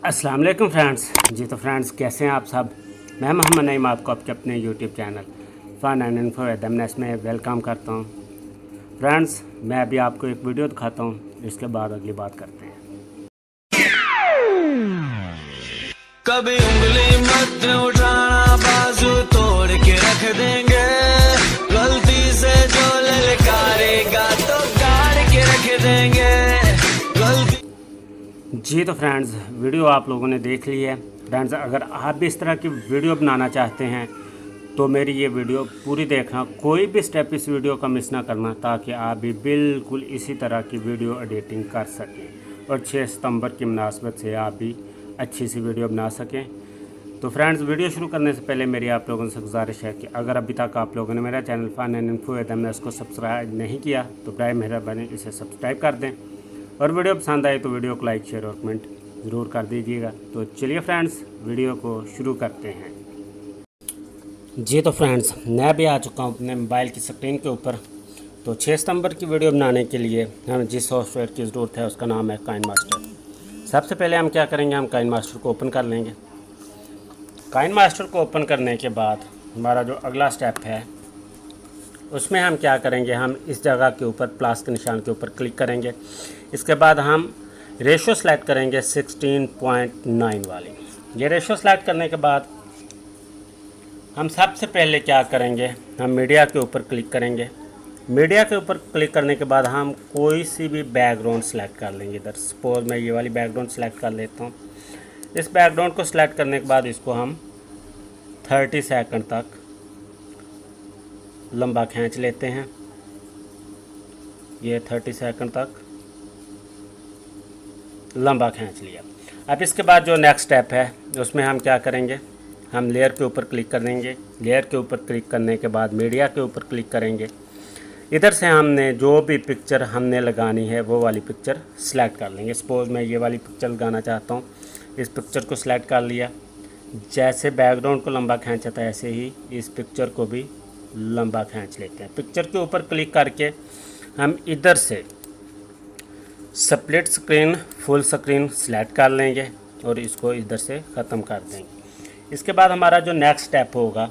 अस्सलाम वालेकुम फ्रेंड्स। जी तो फ्रेंड्स, कैसे हैं आप सब। मैं मोहम्मद नईम आपको आपके अपने YouTube channel fun and info एडमनेस में वेलकम करता हूं। फ्रेंड्स, मैं अभी आपको एक वीडियो दिखाता हूं, इसके बाद अगली बात करते हैं। कभी उंगली मत उठाना, बाजू तोड़ के रख देंगे। गलती से जो ललकारेगा तो गाड़ के रख देंगे। जी तो फ्रेंड्स, वीडियो आप लोगों ने देख ली है। फ्रेंड्स, अगर आप भी इस तरह की वीडियो बनाना चाहते हैं तो मेरी ये वीडियो पूरी देखना, कोई भी स्टेप इस वीडियो का मिस ना करना, ताकि आप भी बिल्कुल इसी तरह की वीडियो एडिटिंग कर सकें और 6 सितंबर की मुनासबत से आप भी अच्छी सी वीडियो बना सकें। तो फ्रेंड्स, वीडियो शुरू करने से पहले मेरी आप लोगों से गुजारिश है कि अगर अभी तक आप लोगों ने मेरा चैनल फ़न एंड इन्फो एडमनेस को सब्सक्राइब नहीं किया तो बराए मेहरबानी इसे सब्सक्राइब कर दें, और वीडियो पसंद आए तो वीडियो को लाइक, शेयर और कमेंट ज़रूर कर दीजिएगा। तो चलिए फ्रेंड्स, वीडियो को शुरू करते हैं। जी तो फ्रेंड्स, मैं भी आ चुका हूँ अपने मोबाइल की स्क्रीन के ऊपर। तो 6 सितंबर की वीडियो बनाने के लिए हमें जिस सॉफ्टवेयर की ज़रूरत है उसका नाम है काइनमास्टर। सबसे पहले हम क्या करेंगे, हम काइनमास्टर को ओपन कर लेंगे। काइनमास्टर को ओपन करने के बाद हमारा जो अगला स्टेप है उसमें हम क्या करेंगे, हम इस जगह के ऊपर प्लस के निशान के ऊपर क्लिक करेंगे। इसके बाद हम रेशो सेलेक्ट करेंगे 16.9 वाली। ये रेशो सेलेक्ट करने के बाद हम सबसे पहले क्या करेंगे, हम मीडिया के ऊपर क्लिक करेंगे। मीडिया के ऊपर क्लिक करने के बाद हम कोई सी भी बैकग्राउंड सेलेक्ट कर लेंगे। इधर सपोज मैं ये वाली बैकग्राउंड सेलेक्ट कर लेता हूँ। इस बैकग्राउंड को सेलेक्ट करने के बाद इसको हम 30 सेकंड तक लंबा खींच लेते हैं। ये 30 सेकंड तक लंबा खींच लिया। अब इसके बाद जो नेक्स्ट स्टेप है उसमें हम क्या करेंगे, हम लेयर के ऊपर क्लिक कर देंगे। लेयर के ऊपर क्लिक करने के बाद मीडिया के ऊपर क्लिक करेंगे। इधर से हमने जो भी पिक्चर हमने लगानी है वो वाली पिक्चर सेलेक्ट कर लेंगे। सपोज मैं ये वाली पिक्चर लगाना चाहता हूँ, इस पिक्चर को सिलेक्ट कर लिया। जैसे बैकग्राउंड को लंबा खींचा था ऐसे ही इस पिक्चर को भी लंबा खींच लेते हैं। पिक्चर के ऊपर क्लिक करके हम इधर से split screen full screen select कर लेंगे और इसको इधर से ख़त्म कर देंगे। इसके बाद हमारा जो नेक्स्ट स्टेप होगा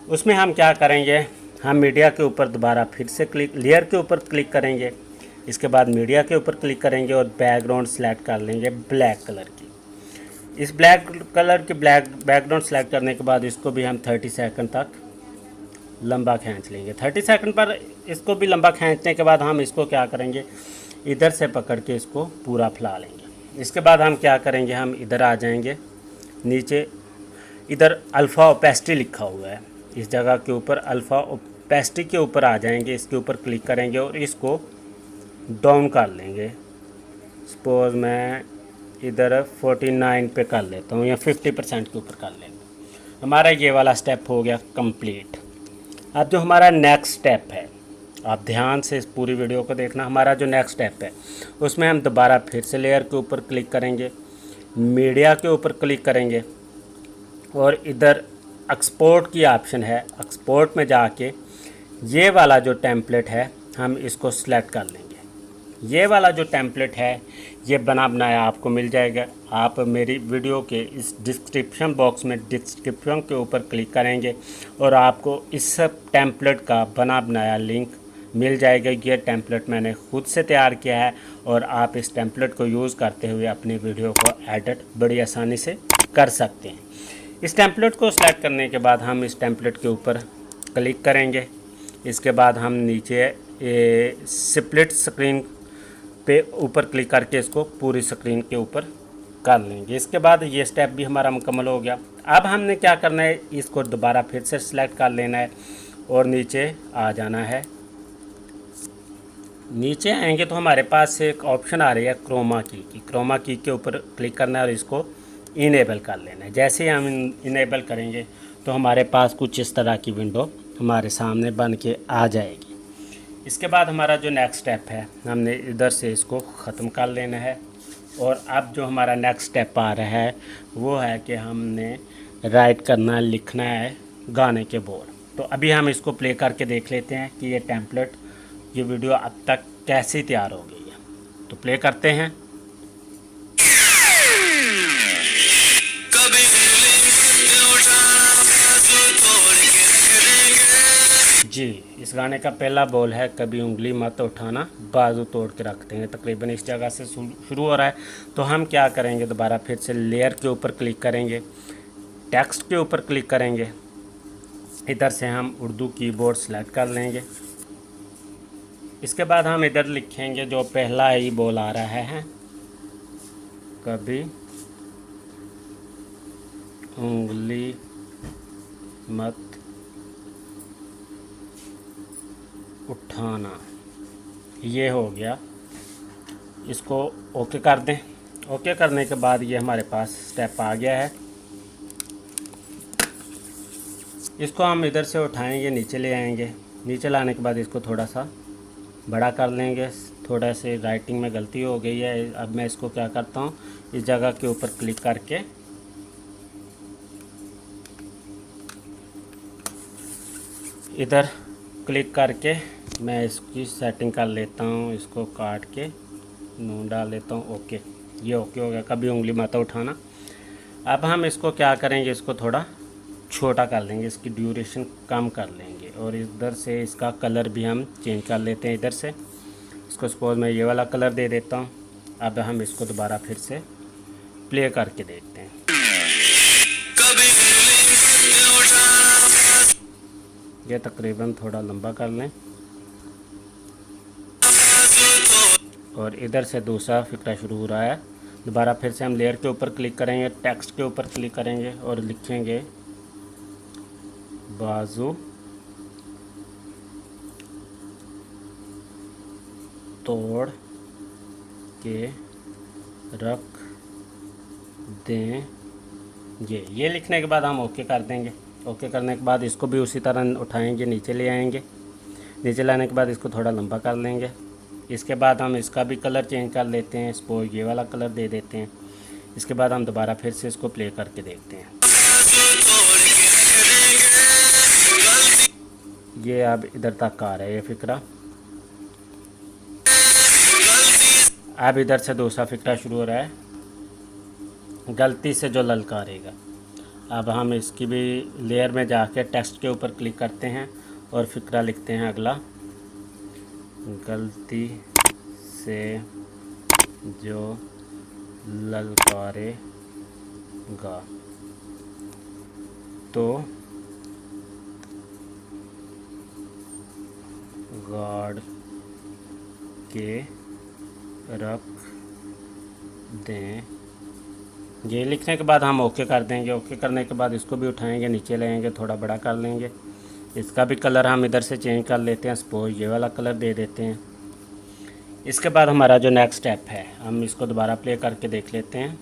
उसमें हम क्या करेंगे, हम मीडिया के ऊपर दोबारा फिर से क्लिक, लेयर के ऊपर क्लिक करेंगे। इसके बाद मीडिया के ऊपर क्लिक करेंगे और बैकग्राउंड सेलेक्ट कर लेंगे ब्लैक कलर की। इस ब्लैक कलर की बैकग्राउंड सेलेक्ट करने के बाद इसको भी हम 30 सेकंड तक लंबा खींच लेंगे। 30 सेकंड पर इसको भी लंबा खींचने के बाद हम इसको क्या करेंगे, इधर से पकड़ के इसको पूरा फैला लेंगे। इसके बाद हम क्या करेंगे, हम इधर आ जाएंगे। नीचे इधर अल्फ़ा ओपेसिटी लिखा हुआ है, इस जगह के ऊपर अल्फ़ा ओपेसिटी के ऊपर आ जाएंगे। इसके ऊपर क्लिक करेंगे और इसको डाउन कर लेंगे। सपोज मैं इधर 49 पे कर लेता हूँ या 50% के ऊपर कर लेंगे। हमारा ये वाला स्टेप हो गया कंप्लीट। अब जो हमारा नेक्स्ट स्टेप है, आप ध्यान से इस पूरी वीडियो को देखना। हमारा जो नेक्स्ट स्टेप है उसमें हम दोबारा फिर से लेयर के ऊपर क्लिक करेंगे, मीडिया के ऊपर क्लिक करेंगे और इधर एक्सपोर्ट की ऑप्शन है। एक्सपोर्ट में जाके ये वाला जो टेम्पलेट है हम इसको सिलेक्ट कर लेंगे। ये वाला जो टेम्पलेट है ये बना बनाया आपको मिल जाएगा। आप मेरी वीडियो के इस डिस्क्रिप्शन बॉक्स में डिस्क्रिप्शन के ऊपर क्लिक करेंगे और आपको इस टेम्पलेट का बना बनाया लिंक मिल जाएगा। ये टेम्पलेट मैंने खुद से तैयार किया है और आप इस टेम्पलेट को यूज़ करते हुए अपनी वीडियो को एडिट बड़ी आसानी से कर सकते हैं। इस टेम्पलेट को सेलेक्ट करने के बाद हम इस टेम्पलेट के ऊपर क्लिक करेंगे। इसके बाद हम नीचे स्प्लिट स्क्रीन पे ऊपर क्लिक करके इसको पूरी स्क्रीन के ऊपर कर लेंगे। इसके बाद ये स्टेप भी हमारा मुकम्मल हो गया। अब हमने क्या करना है, इसको दोबारा फिर से सिलेक्ट कर लेना है और नीचे आ जाना है। नीचे आएंगे तो हमारे पास एक ऑप्शन आ रही है क्रोमा की क्रोमा की के ऊपर क्लिक करना है और इसको इनेबल कर लेना है। जैसे ही हम इनेबल करेंगे तो हमारे पास कुछ इस तरह की विंडो हमारे सामने बन के आ जाएगी। इसके बाद हमारा जो नेक्स्ट स्टेप है हमने इधर से इसको ख़त्म कर लेना है। और अब जो हमारा नेक्स्ट स्टेप आ रहा है वो है कि हमने राइट करना, लिखना है गाने के बोल। तो अभी हम इसको प्ले करके देख लेते हैं कि ये टेम्पलेट, ये वीडियो अब तक कैसी तैयार हो गई है। तो प्ले करते हैं। जी, इस गाने का पहला बोल है कभी उंगली मत उठाना बाजू तोड़ के रख देंगे। तकरीबन इस जगह से शुरू हो रहा है। तो हम क्या करेंगे, दोबारा फिर से लेयर के ऊपर क्लिक करेंगे, टेक्स्ट के ऊपर क्लिक करेंगे, इधर से हम उर्दू कीबोर्ड सेलेक्ट कर लेंगे। इसके बाद हम इधर लिखेंगे जो पहला ही बोल आ रहा है, कभी उंगली मत उठाना। ये हो गया, इसको ओके कर दें। ओके करने के बाद ये हमारे पास स्टेप आ गया है। इसको हम इधर से उठाएंगे, नीचे ले आएंगे। नीचे लाने के बाद इसको थोड़ा सा बड़ा कर लेंगे। थोड़ा से राइटिंग में गलती हो गई है। अब मैं इसको क्या करता हूँ, इस जगह के ऊपर क्लिक करके इधर क्लिक करके मैं इसकी सेटिंग कर लेता हूँ। इसको काट के नून डाल लेता हूँ। ओके, ये ओके हो गया, कभी उंगली मत उठाना। अब हम इसको क्या करेंगे, इसको थोड़ा छोटा कर लेंगे, इसकी ड्यूरेशन कम कर लेंगे और इधर से इसका कलर भी हम चेंज कर लेते हैं। इधर से इसको सपोज मैं ये वाला कलर दे देता हूँ। अब हम इसको दोबारा फिर से प्ले करके देखते हैं। ये तकरीबन थोड़ा लंबा कर लें और इधर से दूसरा फिक्रा शुरू हो रहा है। दोबारा फिर से हम लेयर के ऊपर क्लिक करेंगे, टेक्स्ट के ऊपर क्लिक करेंगे और लिखेंगे बाजू तोड़ के रख देंगे। ये लिखने के बाद हम ओके कर देंगे। ओके करने के बाद इसको भी उसी तरह उठाएंगे, नीचे ले आएंगे। नीचे लाने के बाद इसको थोड़ा लंबा कर लेंगे। इसके बाद हम इसका भी कलर चेंज कर लेते हैं, सपोज ये वाला कलर दे देते हैं। इसके बाद हम दोबारा फिर से इसको प्ले करके देखते हैं। ये अब इधर तक आ रहा है ये फिक्रा। अब इधर से दूसरा फिक्रा शुरू हो रहा है, गलती से जो ललकारेगा। अब हम इसकी भी लेयर में जाके टेक्स्ट के ऊपर क्लिक करते हैं और फिक्रा लिखते हैं अगला, गलती से जो ललकारेगा तो गाड़ के रख दें। ये लिखने के बाद हम ओके कर देंगे। ओके करने के बाद इसको भी उठाएंगे, नीचे लाएंगे, थोड़ा बड़ा कर लेंगे। इसका भी कलर हम इधर से चेंज कर लेते हैं, सपोज ये वाला कलर दे देते हैं। इसके बाद हमारा जो नेक्स्ट स्टेप है, हम इसको दोबारा प्ले करके देख लेते हैं।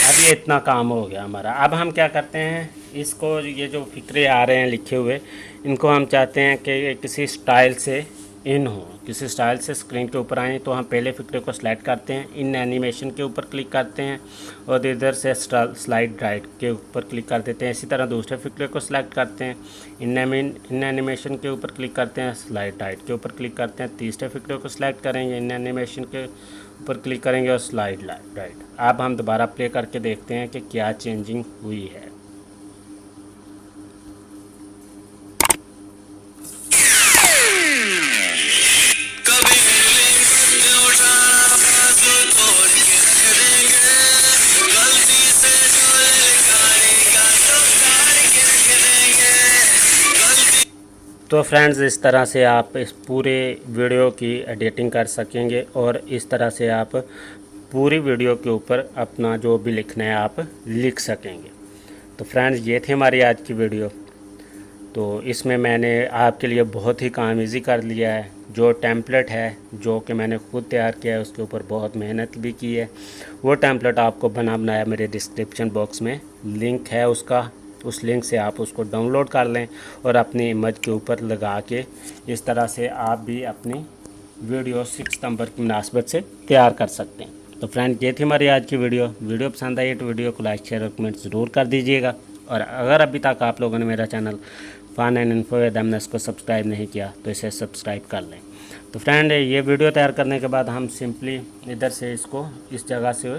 अब ये इतना काम हो गया हमारा। अब हम क्या करते हैं, इसको ये जो फिक्रे आ रहे हैं लिखे हुए, इनको हम चाहते हैं कि किसी स्टाइल से इन हो, किसी स्टाइल से स्क्रीन के ऊपर आए। तो हम पहले फिक्रे को सिलेक्ट करते हैं, इन एनिमेशन के ऊपर क्लिक करते हैं और इधर से स्लाइड राइट के ऊपर क्लिक कर देते हैं। इसी तरह दूसरे फिक्रे को सिलेक्ट करते हैं, इन एनिमेशन के ऊपर क्लिक करते हैं, स्लाइड राइट के ऊपर क्लिक करते हैं। तीसरे फिक्रे को सिलेक्ट करेंगे, इन एनिमेशन के ऊपर क्लिक करेंगे और स्लाइड राइट। अब हम दोबारा प्ले करके देखते हैं कि क्या चेंजिंग हुई है। तो फ्रेंड्स, इस तरह से आप इस पूरे वीडियो की एडिटिंग कर सकेंगे और इस तरह से आप पूरी वीडियो के ऊपर अपना जो भी लिखना है आप लिख सकेंगे। तो फ्रेंड्स, ये थी हमारी आज की वीडियो। तो इसमें मैंने आपके लिए बहुत ही काम इजी कर लिया है। जो टेम्पलेट है जो कि मैंने खुद तैयार किया है, उसके ऊपर बहुत मेहनत भी की है। वो टेम्पलेट आपको बनाया मेरे डिस्क्रिप्शन बॉक्स में लिंक है उसका, उस लिंक से आप उसको डाउनलोड कर लें और अपनी इमेज के ऊपर लगा के इस तरह से आप भी अपनी वीडियो 6 सितंबर की मुनासबत से तैयार कर सकते हैं। तो फ्रेंड, ये थी हमारी आज की वीडियो पसंद आई तो वीडियो को लाइक शेयर और कमेंट ज़रूर कर दीजिएगा। और अगर अभी तक आप लोगों ने मेरा channel fun and info with MS को सब्सक्राइब नहीं किया तो इसे सब्सक्राइब कर लें। तो फ्रेंड, ये वीडियो तैयार करने के बाद हम सिंपली इधर से इसको इस जगह से